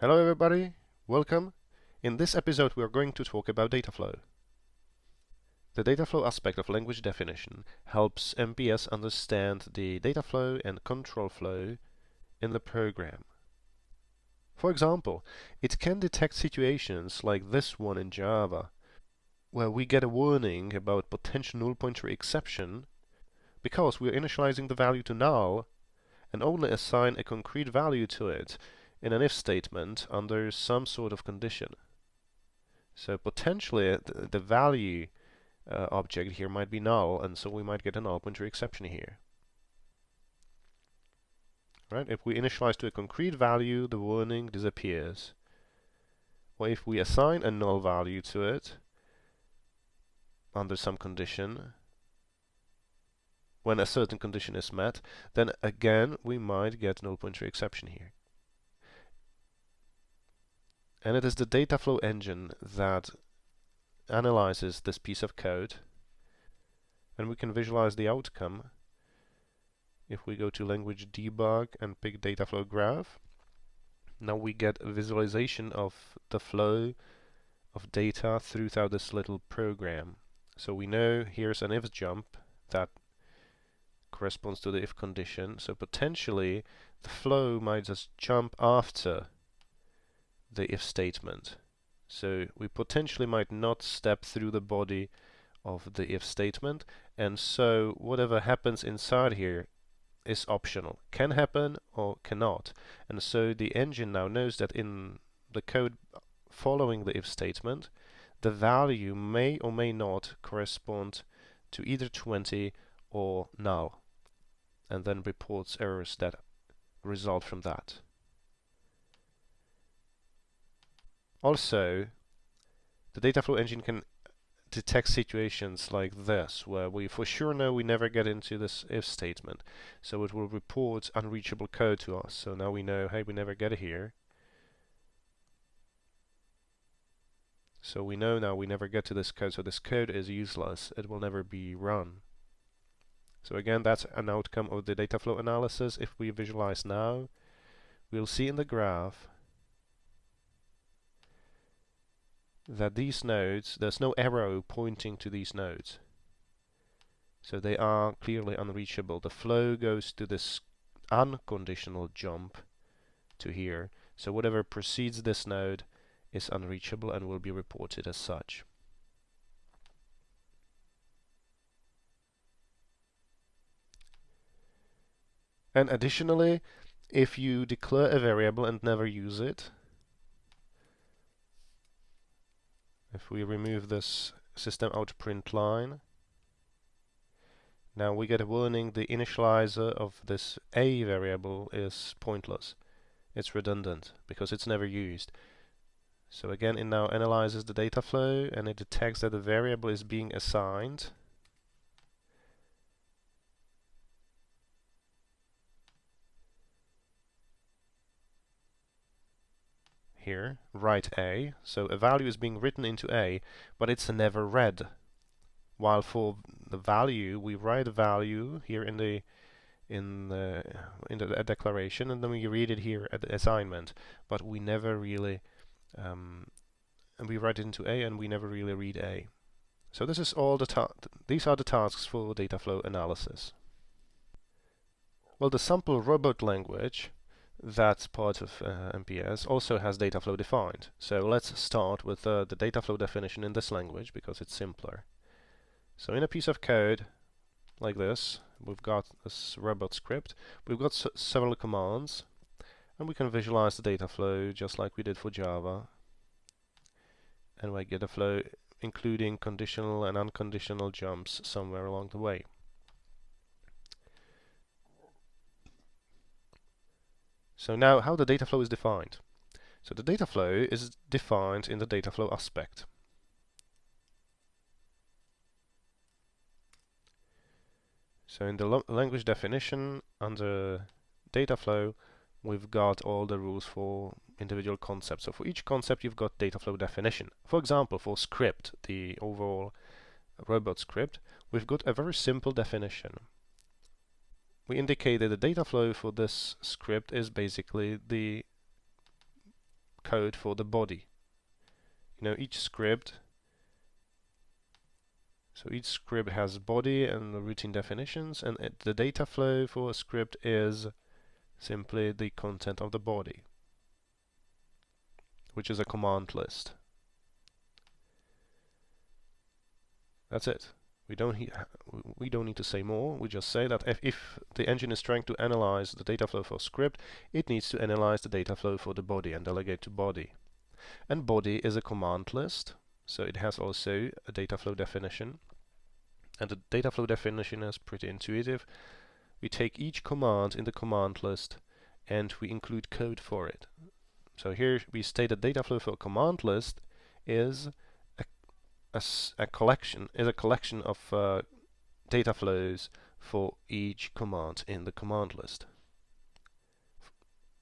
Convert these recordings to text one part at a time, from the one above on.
Hello everybody, welcome. In this episode we are going to talk about Dataflow. The Dataflow aspect of language definition helps MPS understand the data flow and control flow in the program. For example, it can detect situations like this one in Java, where we get a warning about potential null pointer exception because we are initializing the value to null and only assign a concrete value to it in an if statement under some sort of condition. So potentially the value object here might be null, and so we might get a null pointer exception here. Right? If we initialize to a concrete value, the warning disappears. Or if we assign a null value to it under some condition, when a certain condition is met, then again we might get null pointer exception here. And it is the Dataflow engine that analyzes this piece of code, and we can visualize the outcome if we go to language debug and pick Dataflow graph. Now we get a visualization of the flow of data throughout this little program. So we know here's an if jump that corresponds to the if condition, so potentially the flow might just jump after the if statement. So we potentially might not step through the body of the if statement, and so whatever happens inside here is optional. Can happen or cannot. And so the engine now knows that in the code following the if statement, the value may or may not correspond to either 20 or null, and then reports errors that result from that. Also, the Dataflow engine can detect situations like this, where we for sure know we never get into this if statement. So it will report unreachable code to us. So now we know, hey, we never get here. So we know now we never get to this code, so this code is useless. It will never be run. So again, that's an outcome of the Dataflow analysis. If we visualize now, we'll see in the graph that these nodes, there's no arrow pointing to these nodes. So they are clearly unreachable. The flow goes to this unconditional jump to here. So whatever precedes this node is unreachable and will be reported as such. And additionally, if you declare a variable and never use it, if we remove this system out print line, now we get a warning the initializer of this a variable is pointless. It's redundant because it's never used. So again, it now analyzes the data flow and it detects that the variable is being assigned. Here, write A. So a value is being written into A, but it's never read. While for the value, we write a value here in the declaration, and then we read it here at the assignment. But we never really, and we write it into A, and we never really read A. So this is all these are the tasks for data flow analysis. Well, the sample robot language, that's part of MPS, also has Dataflow defined. So let's start with the Dataflow definition in this language because it's simpler. So in a piece of code like this, we've got this robot script. We've got several commands, and we can visualize the data flow just like we did for Java. And we get a flow including conditional and unconditional jumps somewhere along the way. So now how the data flow is defined. So the data flow is defined in the data flow aspect. So in the language definition under data flow, we've got all the rules for individual concepts. So for each concept you've got data flow definition. For example, for script, the overall robot script, we've got a very simple definition. We indicated the data flow for this script is basically the code for the body. You know, each script has body and the routine definitions, and the data flow for a script is simply the content of the body, which is a command list. That's it. We don't need to say more. We just say that if the engine is trying to analyze the data flow for script, it needs to analyze the data flow for the body and delegate to body. And body is a command list, so it has also a data flow definition. And the data flow definition is pretty intuitive. We take each command in the command list and we include code for it. So here we state that data flow for a command list is a collection of data flows for each command in the command list.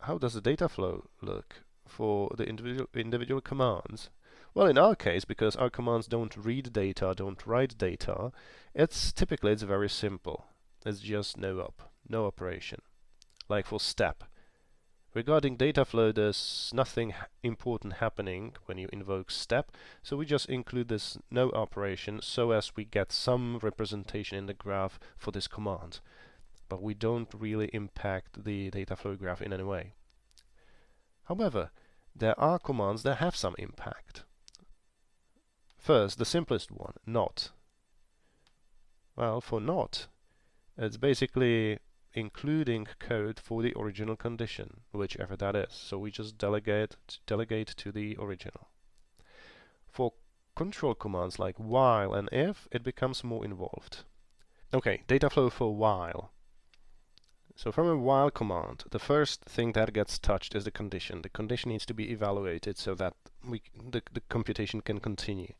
How does the data flow look for the individual commands? Well, in our case, because our commands don't read data, don't write data, it's very simple. It's just no operation. Like for step. Regarding data flow, there's nothing important happening when you invoke step, so we just include this no operation so as we get some representation in the graph for this command. But we don't really impact the data flow graph in any way. However, there are commands that have some impact. First, the simplest one, not. Well, for not, it's basically including code for the original condition, whichever that is. So we just delegate to the original. For control commands like while and if, it becomes more involved. Okay, data flow for while. So from a while command, the first thing that gets touched is the condition. The condition needs to be evaluated so that the computation can continue.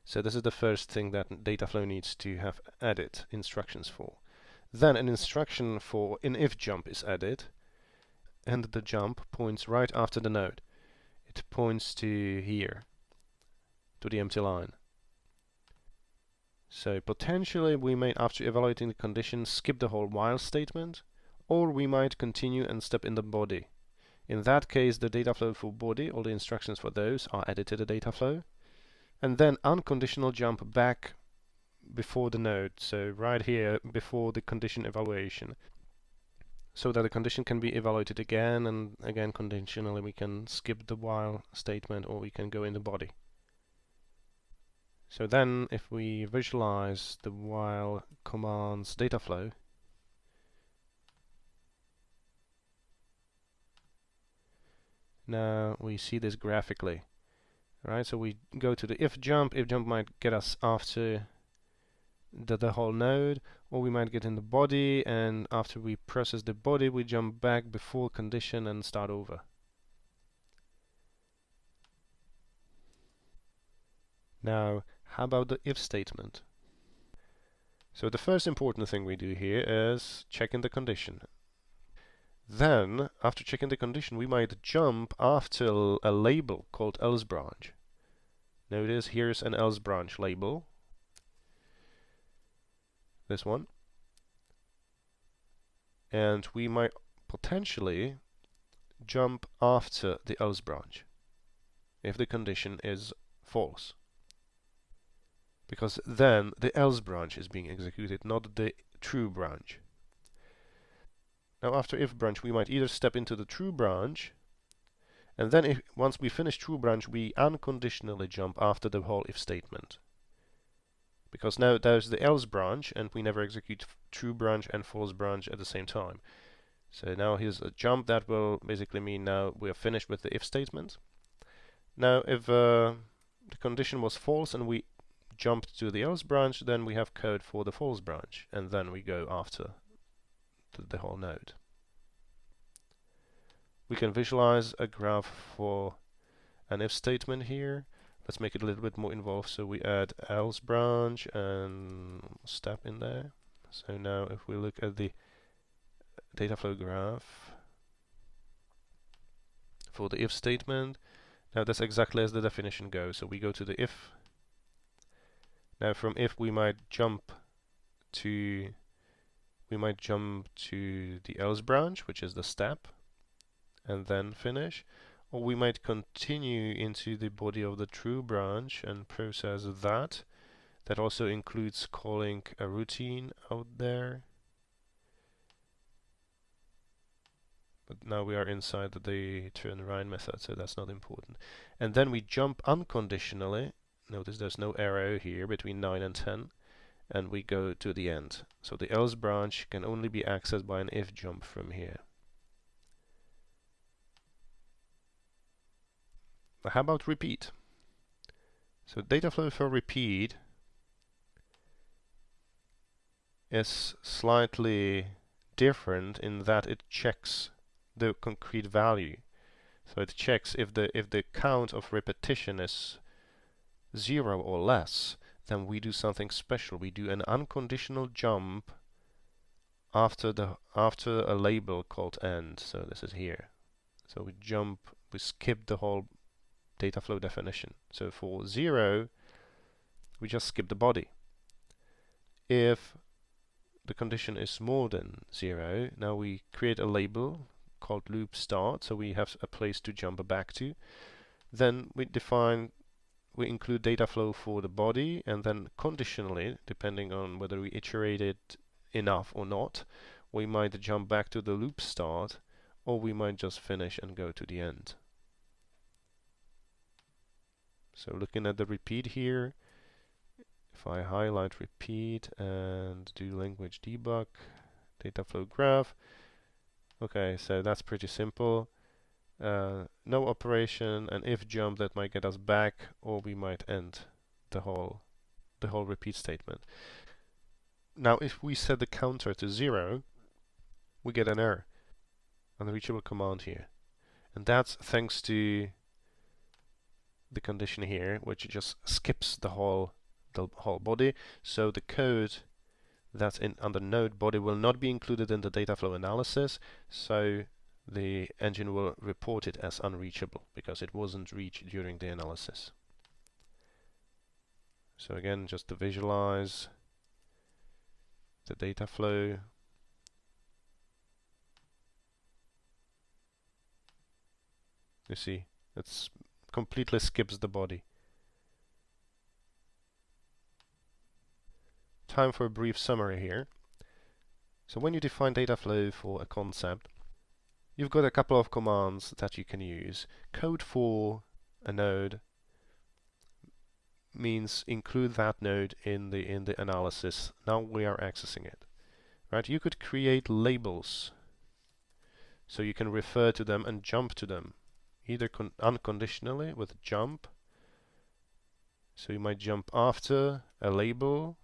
So this is the first thing that data flow needs to have added instructions for. Then an instruction for an if jump is added, and the jump points right after the node. It points to here, to the empty line. So potentially we may, after evaluating the condition, skip the whole while statement, or we might continue and step in the body. In that case, the data flow for body, all the instructions for those are added to the data flow, and then unconditional jump back before the node, so right here before the condition evaluation, so that the condition can be evaluated again, and again conditionally we can skip the while statement or we can go in the body. So then if we visualize the while command's data flow, now we see this graphically, right? So we go to the if jump might get us after the whole node, or we might get in the body, and after we process the body we jump back before condition and start over. Now how about the if statement? So the first important thing we do here is checking the condition. Then after checking the condition we might jump after a label called else branch. Notice here's an else branch label, this one, and we might potentially jump after the else branch if the condition is false, because then the else branch is being executed, not the true branch. Now after if branch we might either step into the true branch, and then once we finish true branch we unconditionally jump after the whole if statement, because now there's the else branch and we never execute true branch and false branch at the same time. So now here's a jump that will basically mean now we are finished with the if statement. Now if the condition was false and we jumped to the else branch, then we have code for the false branch, and then we go after the whole node. We can visualize a graph for an if statement here. Let's make it a little bit more involved, so we add else branch and step in there. So now if we look at the data flow graph for the if statement, now that's exactly as the definition goes. So we go to the if. Now from if we might jump to the else branch, which is the step, and then finish, Or we might continue into the body of the true branch and process that. That also includes calling a routine out there. But now we are inside the turnaround method, so that's not important. And then we jump unconditionally. Notice there's no arrow here between 9 and 10. And we go to the end. So the else branch can only be accessed by an if jump from here. Now how about repeat? So Dataflow for repeat is slightly different in that it checks the concrete value. So it checks if the count of repetition is 0 or less, then we do something special. We do an unconditional jump after a label called end. So this is here. So we skip the whole Dataflow definition. So for 0, we just skip the body. If the condition is more than 0, now we create a label called loop start, so we have a place to jump back to. Then we include Dataflow for the body, and then conditionally, depending on whether we iterate it enough or not, we might jump back to the loop start, or we might just finish and go to the end. So looking at the repeat here, if I highlight repeat and do language debug, Dataflow graph, okay, so that's pretty simple. No operation, an if jump that might get us back, or we might end the whole repeat statement. Now, if we set the counter to 0, we get an error, unreachable command here, and that's thanks to the condition here, which just skips the whole body. So the code that's under node body will not be included in the Dataflow analysis. So the engine will report it as unreachable because it wasn't reached during the analysis. So again, just to visualize the Dataflow. You see, it's completely skips the body. Time for a brief summary here. So when you define Dataflow for a concept, you've got a couple of commands that you can use. Code for a node means include that node in the analysis. Now we are accessing it. Right? You could create labels so you can refer to them and jump to them, either unconditionally with jump. So you might jump after a label.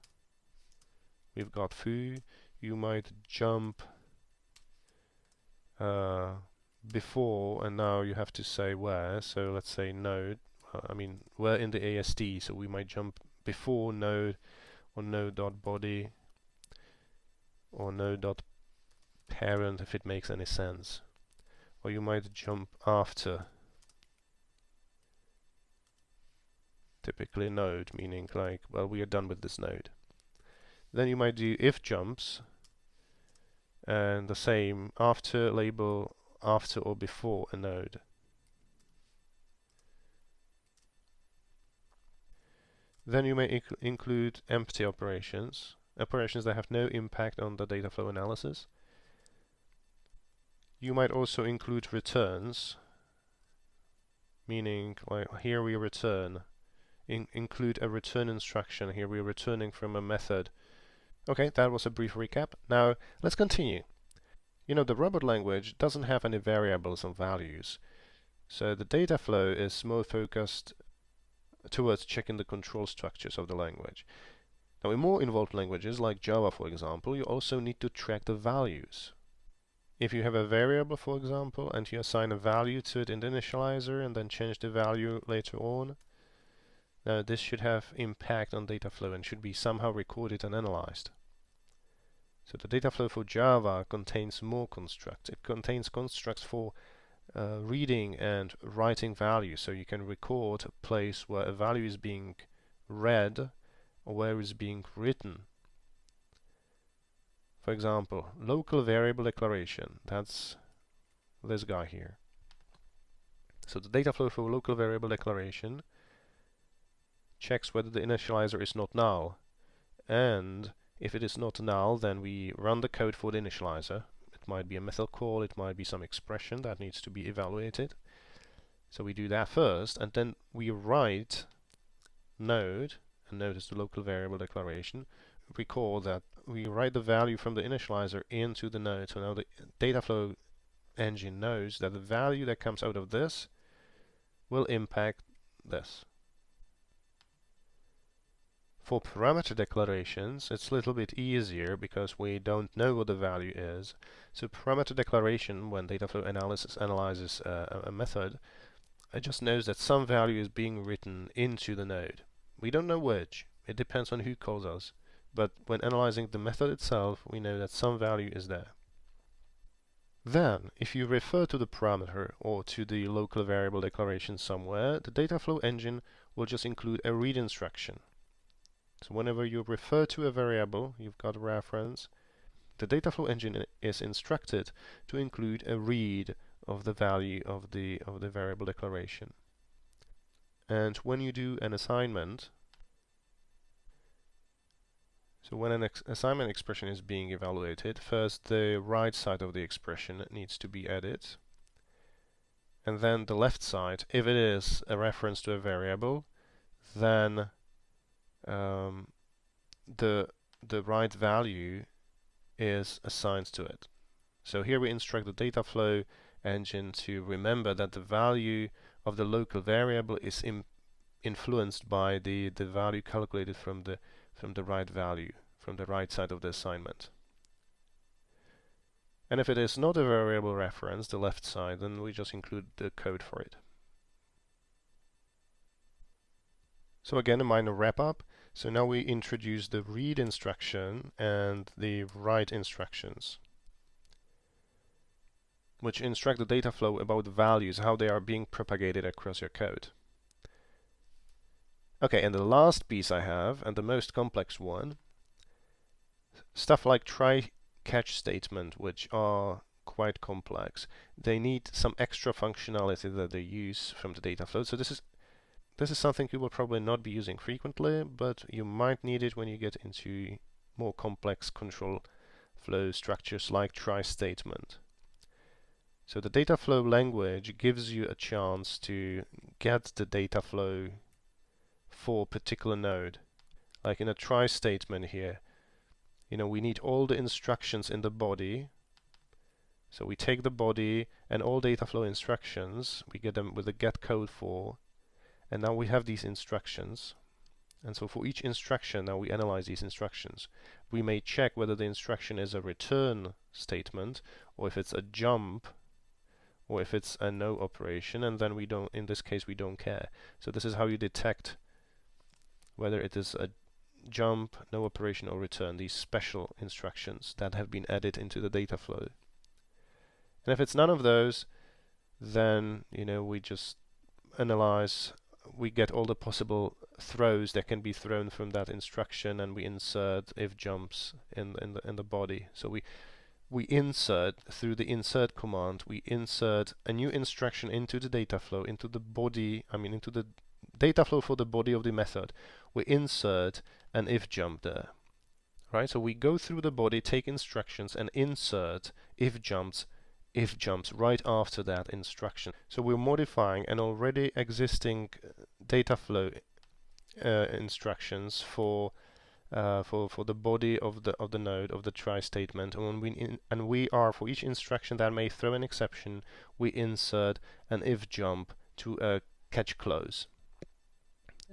We've got foo. You might jump before, and now you have to say where. So let's say node. Where in the AST. So we might jump before node, or node.body, or node.parent if it makes any sense. Or you might jump after. Typically node, meaning like, well, we are done with this node. Then you might do if jumps, and the same after label, after or before a node. Then you may include empty operations that have no impact on the Dataflow analysis. You might also include returns, meaning like here we return. Include a return instruction. Here we're returning from a method. Okay, that was a brief recap. Now let's continue. You know, the robot language doesn't have any variables and values, so the Dataflow is more focused towards checking the control structures of the language. Now in more involved languages like Java, for example, you also need to track the values. If you have a variable, for example, and you assign a value to it in the initializer and then change the value later on, now this should have impact on Dataflow and should be somehow recorded and analyzed. So the Dataflow for Java contains more constructs. It contains constructs for reading and writing values, so you can record a place where a value is being read or where it's being written. For example, local variable declaration, that's this guy here. So the data flow for local variable declaration checks whether the initializer is not null, and if it is not null, then we run the code for the initializer. It might be a method call, it might be some expression that needs to be evaluated. So we do that first, and then we write node, and notice the local variable declaration. Recall that we write the value from the initializer into the node. So now the Dataflow engine knows that the value that comes out of this will impact this. For parameter declarations, it's a little bit easier because we don't know what the value is. So parameter declaration, when Dataflow analyzes a method, it just knows that some value is being written into the node. We don't know which. It depends on who calls us. But when analyzing the method itself, we know that some value is there. Then, if you refer to the parameter or to the local variable declaration somewhere, the Dataflow engine will just include a read instruction. So whenever you refer to a variable, you've got a reference, the Dataflow engine is instructed to include a read of the value of the variable declaration. And when you do an assignment, so when an assignment expression is being evaluated, first the right side of the expression needs to be added, and then the left side, if it is a reference to a variable, then the right value is assigned to it. So here we instruct the Dataflow engine to remember that the value of the local variable is influenced by the value calculated from the right value, from the right side of the assignment. And if it is not a variable reference, the left side, then we just include the code for it. So again, a minor wrap up. So now we introduce the read instruction and the write instructions, which instruct the data flow about the values, how they are being propagated across your code. Okay, and the last piece I have, and the most complex one, stuff like try catch statement, which are quite complex. They need some extra functionality that they use from the data flow. So this is something you will probably not be using frequently, but you might need it when you get into more complex control flow structures like try statement. So the data flow language gives you a chance to get the data flow for a particular node. Like in a try statement here, we need all the instructions in the body. So we take the body and all data flow instructions, we get them with a get code for, and now we have these instructions. And so for each instruction, now we analyze these instructions. We may check whether the instruction is a return statement, or if it's a jump, or if it's a no operation, and then in this case, we don't care. So this is how you detect whether it is a jump, no operation, or return, these special instructions that have been added into the data flow. And if it's none of those, then we just analyze, we get all the possible throws that can be thrown from that instruction, and we insert if jumps in the body. So we insert through the insert command, we insert a new instruction into the data flow, into the body, into the data flow for the body of the method. We insert an if jump there, right? So we go through the body, take instructions, and insert if jumps right after that instruction. So we're modifying an already existing data flow instructions for the body of the node of the try statement, and we are for each instruction that may throw an exception, we insert an if jump to catch close.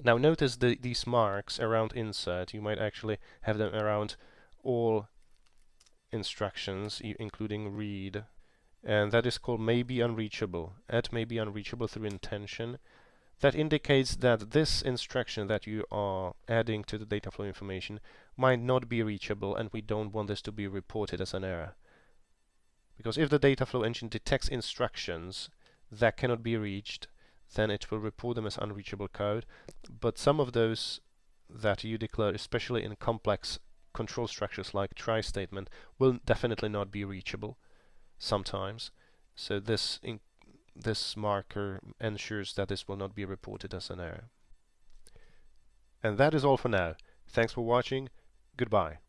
Now notice these marks around insert. You might actually have them around all instructions, including read, and that is called may be unreachable. At may be unreachable through intention. That indicates that this instruction that you are adding to the data flow information might not be reachable, and we don't want this to be reported as an error. Because if the data flow engine detects instructions that cannot be reached, then it will report them as unreachable code. But some of those that you declare, especially in complex control structures like try statement, will definitely not be reachable sometimes. So this this marker ensures that this will not be reported as an error. And that is all for now. Thanks for watching. Goodbye.